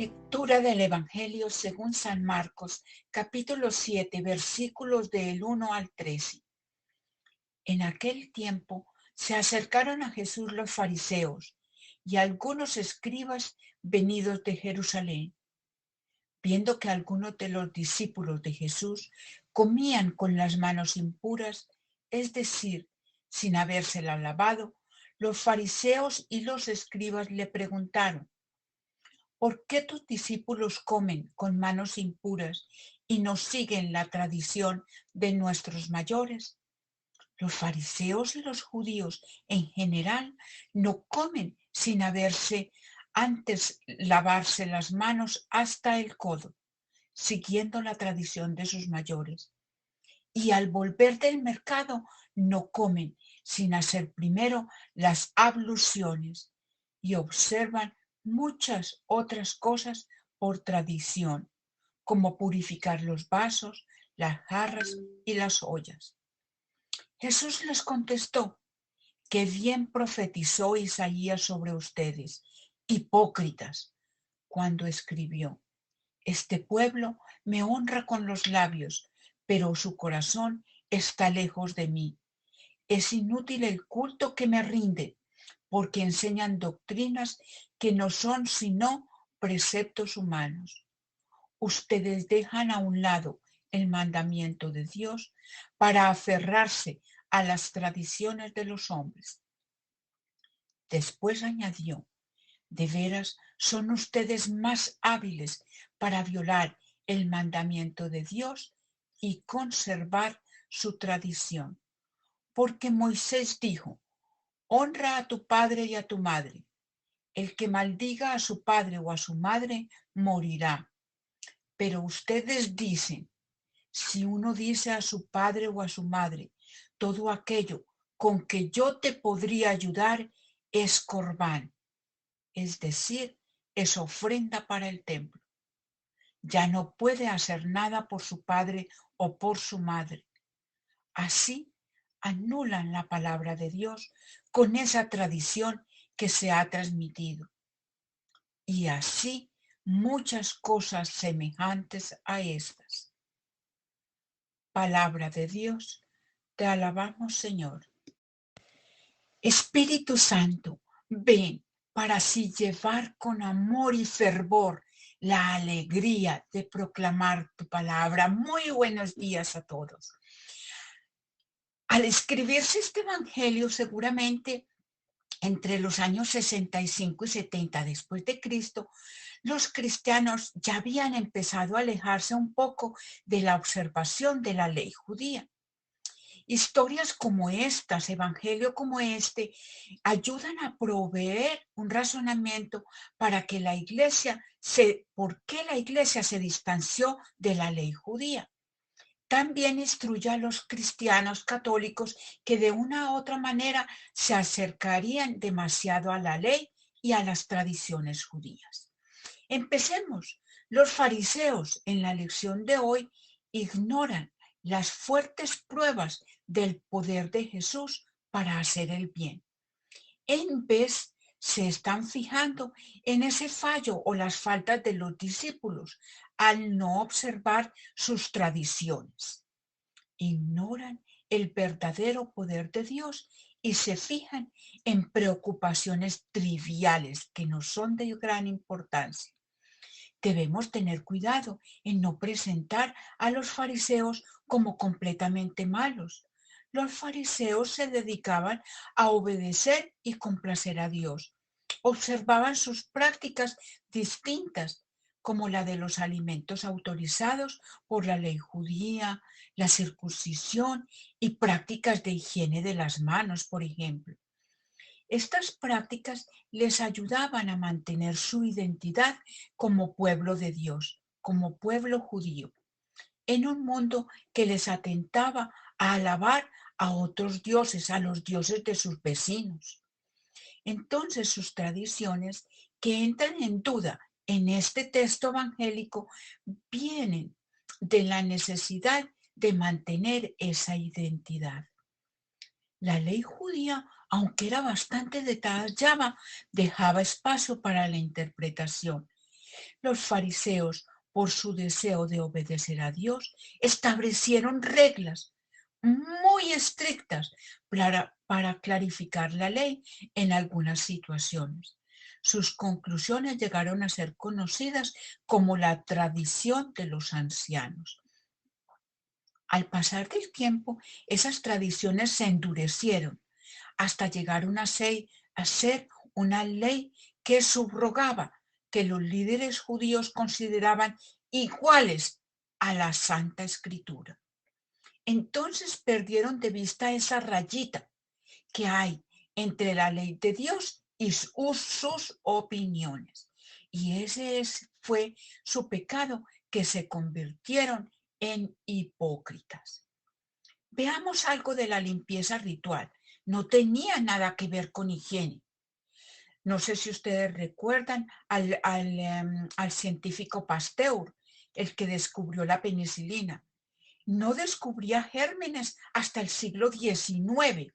Lectura del Evangelio según San Marcos, capítulo 7, versículos del 1 al 13. En aquel tiempo se acercaron a Jesús los fariseos y algunos escribas venidos de Jerusalén, viendo que algunos de los discípulos de Jesús comían con las manos impuras, es decir, sin habérselas lavado. Los fariseos y los escribas le preguntaron: ¿por qué tus discípulos comen con manos impuras y no siguen la tradición de nuestros mayores? Los fariseos y los judíos en general no comen sin haberse antes lavarse las manos hasta el codo, siguiendo la tradición de sus mayores. Y al volver del mercado no comen sin hacer primero las abluciones, y observan muchas otras cosas por tradición, como purificar los vasos, las jarras y las ollas. Jesús les contestó: que bien profetizó Isaías sobre ustedes, hipócritas, cuando escribió: este pueblo me honra con los labios, pero su corazón está lejos de mí. Es inútil el culto que me rinden, porque enseñan doctrinas que no son sino preceptos humanos. Ustedes dejan a un lado el mandamiento de Dios para aferrarse a las tradiciones de los hombres. Después añadió: de veras son ustedes más hábiles para violar el mandamiento de Dios y conservar su tradición. Porque Moisés dijo: honra a tu padre y a tu madre. El que maldiga a su padre o a su madre morirá. Pero ustedes dicen: si uno dice a su padre o a su madre, todo aquello con que yo te podría ayudar es corbán, es decir, es ofrenda para el templo. Ya no puede hacer nada por su padre o por su madre. Así anulan la palabra de Dios con esa tradición que se ha transmitido. Y así muchas cosas semejantes a estas. Palabra de Dios, te alabamos, Señor. Espíritu Santo, ven para así llevar con amor y fervor la alegría de proclamar tu palabra. Muy buenos días a todos. Al escribirse este evangelio, seguramente entre los años 65 y 70 después de Cristo, los cristianos ya habían empezado a alejarse un poco de la observación de la ley judía. Historias como estas, evangelio como este, ayudan a proveer un razonamiento para que ¿por qué la iglesia se distanció de la ley judía? También instruye a los cristianos católicos que de una u otra manera se acercarían demasiado a la ley y a las tradiciones judías. Empecemos. Los fariseos en la lección de hoy ignoran las fuertes pruebas del poder de Jesús para hacer el bien. En vez, se están fijando en ese fallo o las faltas de los discípulos al no observar sus tradiciones. Ignoran el verdadero poder de Dios y se fijan en preocupaciones triviales que no son de gran importancia. Debemos tener cuidado en no presentar a los fariseos como completamente malos. Los fariseos se dedicaban a obedecer y complacer a Dios. Observaban sus prácticas distintas, como la de los alimentos autorizados por la ley judía, la circuncisión y prácticas de higiene de las manos, por ejemplo. Estas prácticas les ayudaban a mantener su identidad como pueblo de Dios, como pueblo judío, en un mundo que les atentaba a alabar a otros dioses, a los dioses de sus vecinos. Entonces sus tradiciones, que entran en duda en este texto evangélico, vienen de la necesidad de mantener esa identidad. La ley judía, aunque era bastante detallada, dejaba espacio para la interpretación. Los fariseos, por su deseo de obedecer a Dios, establecieron reglas muy estrictas para clarificar la ley en algunas situaciones. Sus conclusiones llegaron a ser conocidas como la tradición de los ancianos. Al pasar del tiempo, esas tradiciones se endurecieron hasta llegar a ser una ley que subrogaba que los líderes judíos consideraban iguales a la Santa Escritura. Entonces perdieron de vista esa rayita que hay entre la ley de Dios y sus opiniones. Y fue su pecado, que se convirtieron en hipócritas. Veamos algo de la limpieza ritual. No tenía nada que ver con higiene. No sé si ustedes recuerdan al científico Pasteur, el que descubrió la penicilina. No descubría gérmenes hasta el siglo XIX,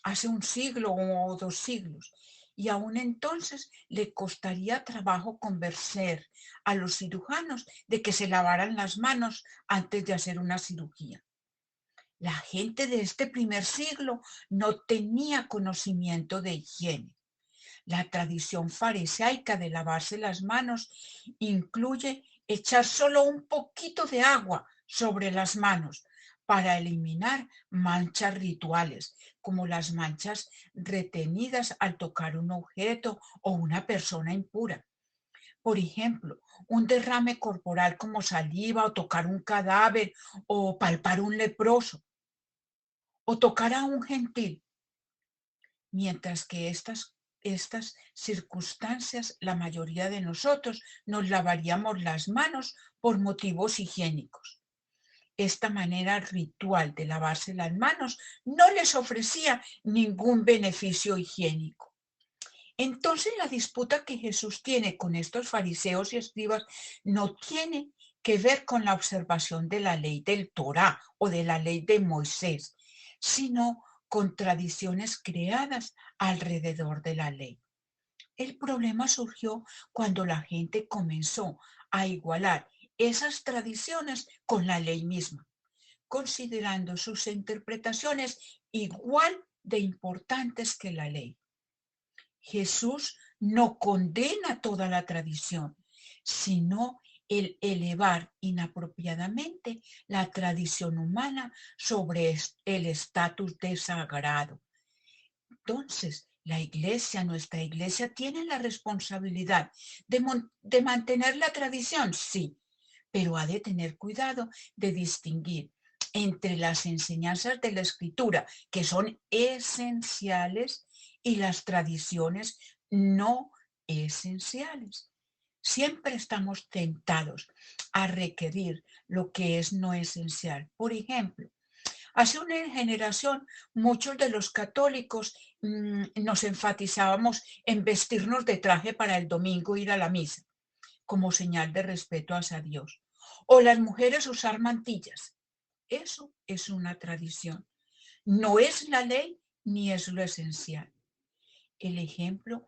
hace un siglo o 2 siglos. Y aún entonces le costaría trabajo convencer a los cirujanos de que se lavaran las manos antes de hacer una cirugía. La gente de este primer siglo no tenía conocimiento de higiene. La tradición farisaica de lavarse las manos incluye echar solo un poquito de agua sobre las manos para eliminar manchas rituales, como las manchas retenidas al tocar un objeto o una persona impura. Por ejemplo, un derrame corporal como saliva o tocar un cadáver o palpar un leproso o tocar a un gentil. Mientras que estas circunstancias, la mayoría de nosotros nos lavaríamos las manos por motivos higiénicos. Esta manera ritual de lavarse las manos no les ofrecía ningún beneficio higiénico. Entonces la disputa que Jesús tiene con estos fariseos y escribas no tiene que ver con la observación de la ley del Torá o de la ley de Moisés, sino con tradiciones creadas alrededor de la ley. El problema surgió cuando la gente comenzó a igualar esas tradiciones con la ley misma, considerando sus interpretaciones igual de importantes que la ley. Jesús no condena toda la tradición, sino el elevar inapropiadamente la tradición humana sobre el estatus de sagrado. Entonces, nuestra iglesia, tiene la responsabilidad de mantener la tradición, sí, pero ha de tener cuidado de distinguir entre las enseñanzas de la Escritura, que son esenciales, y las tradiciones no esenciales. Siempre estamos tentados a requerir lo que es no esencial. Por ejemplo, hace una generación, muchos de los católicos nos enfatizábamos en vestirnos de traje para el domingo, ir a la misa, como señal de respeto hacia Dios. O las mujeres usar mantillas. Eso es una tradición. No es la ley ni es lo esencial. El ejemplo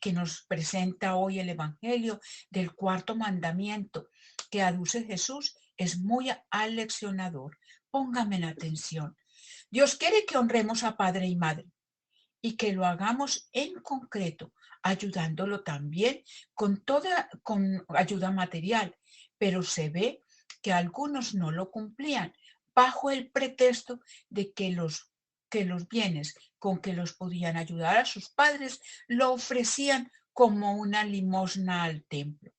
que nos presenta hoy el Evangelio del cuarto mandamiento que aduce Jesús es muy aleccionador. Póngame la atención. Dios quiere que honremos a padre y madre y que lo hagamos en concreto, ayudándolo también con ayuda material, pero se ve que algunos no lo cumplían bajo el pretexto de que los bienes con que los podían ayudar a sus padres lo ofrecían como una limosna al templo,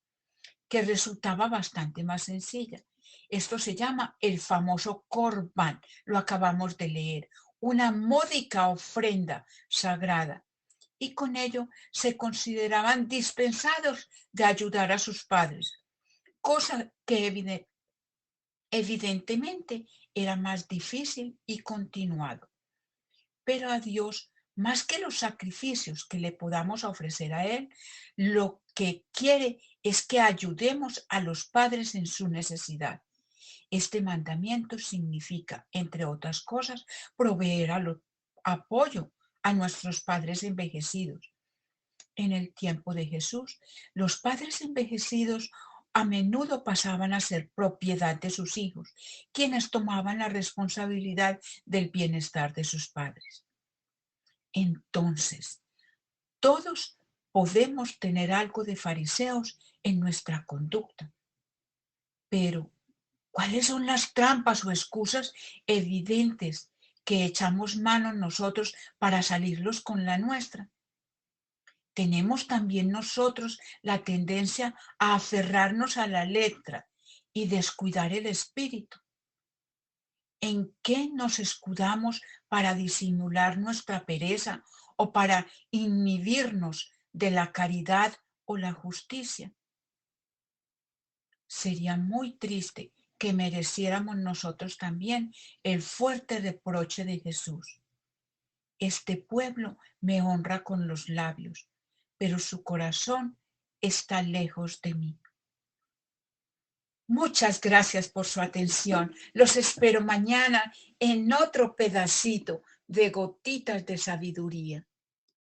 que resultaba bastante más sencilla. Esto se llama el famoso Corban, lo acabamos de leer, una módica ofrenda sagrada. Y con ello se consideraban dispensados de ayudar a sus padres, cosa que evidentemente era más difícil y continuado. Pero a Dios, más que los sacrificios que le podamos ofrecer a Él, lo que quiere es que ayudemos a los padres en su necesidad. Este mandamiento significa, entre otras cosas, proveer apoyo a nuestros padres envejecidos. En el tiempo de Jesús, los padres envejecidos a menudo pasaban a ser propiedad de sus hijos, quienes tomaban la responsabilidad del bienestar de sus padres. Entonces, todos podemos tener algo de fariseos en nuestra conducta, pero ¿cuáles son las trampas o excusas evidentes que echamos mano nosotros para salirlos con la nuestra? Tenemos también nosotros la tendencia a aferrarnos a la letra y descuidar el espíritu. ¿En qué nos escudamos para disimular nuestra pereza o para inhibirnos de la caridad o la justicia? Sería muy triste que mereciéramos nosotros también el fuerte reproche de Jesús. Este pueblo me honra con los labios, pero su corazón está lejos de mí. Muchas gracias por su atención. Los espero mañana en otro pedacito de Gotitas de Sabiduría.